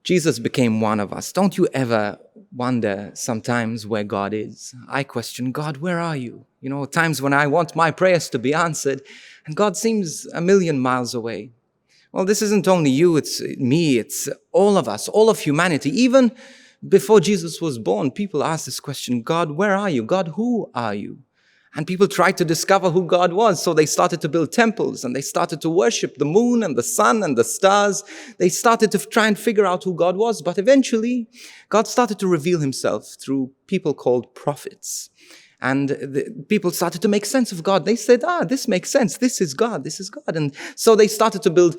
Jesus became one of us. Don't you ever wonder sometimes where God is? I question, God, where are you? Times when I want my prayers to be answered, and God seems a million miles away. Well, this isn't only you, it's me, it's all of us, all of humanity. Even before Jesus was born, people asked this question, God, where are you? God, who are you? And people tried to discover who God was, so they started to build temples, and they started to worship the moon and the sun and the stars. They started to try and figure out who God was, but eventually God started to reveal himself through people called prophets. And the people started to make sense of God. They said, this makes sense. This is God. This is God. And so they started to build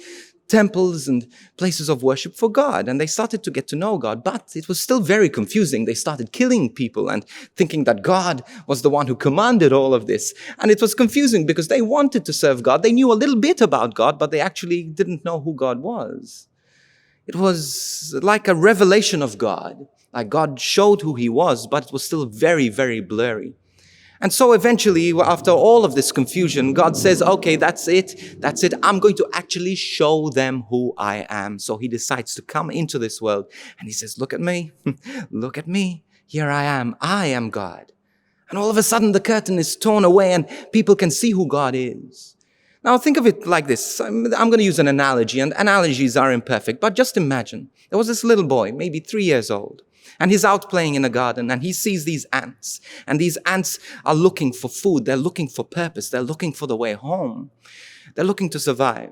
temples and places of worship for God. And they started to get to know God. But it was still very confusing. They started killing people and thinking that God was the one who commanded all of this. And it was confusing because they wanted to serve God. They knew a little bit about God, but they actually didn't know who God was. It was like a revelation of God. Like God showed who he was, but it was still very, very blurry. And so eventually, after all of this confusion, God says, okay, that's it. I'm going to actually show them who I am. So he decides to come into this world and he says, look at me, look at me. Here I am God. And all of a sudden the curtain is torn away and people can see who God is. Now think of it like this. I'm going to use an analogy, and analogies are imperfect, but just imagine. There was this little boy, maybe 3 years old. And he's out playing in a garden and he sees these ants. And these ants are looking for food. They're looking for purpose. They're looking for the way home. They're looking to survive.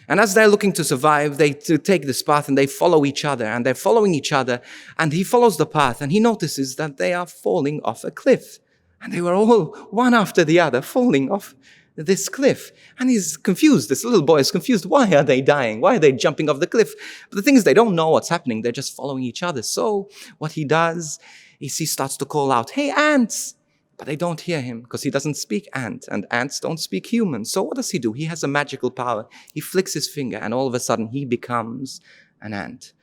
And as they're looking to survive, they take this path and they follow each other. And they're following each other. And he follows the path and he notices that they are falling off a cliff. And they were all, one after the other, falling off this cliff. And he's confused. This little boy is confused. Why are they dying? Why are they jumping off the cliff? But the thing is, they don't know what's happening. They're just following each other. So what he does is he starts to call out, hey, ants! But they don't hear him because he doesn't speak ant, and ants don't speak human. So what does he do? He has a magical power. He flicks his finger and all of a sudden he becomes an ant.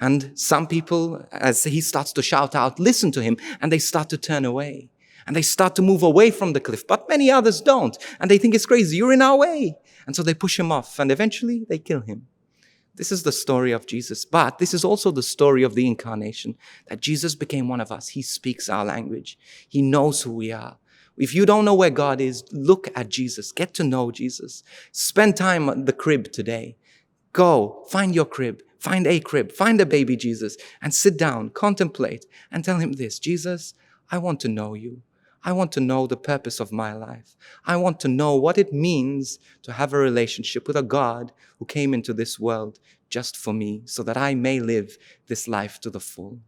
And some people, as he starts to shout out, listen to him, and they start to turn away. And they start to move away from the cliff, but many others don't. And they think it's crazy, you're in our way. And so they push him off, and eventually they kill him. This is the story of Jesus, but this is also the story of the incarnation, that Jesus became one of us. He speaks our language. He knows who we are. If you don't know where God is, look at Jesus. Get to know Jesus. Spend time at the crib today. Go, find your crib. Find a crib. Find a baby Jesus, and sit down, contemplate, and tell him this: Jesus, I want to know you. I want to know the purpose of my life. I want to know what it means to have a relationship with a God who came into this world just for me so that I may live this life to the full.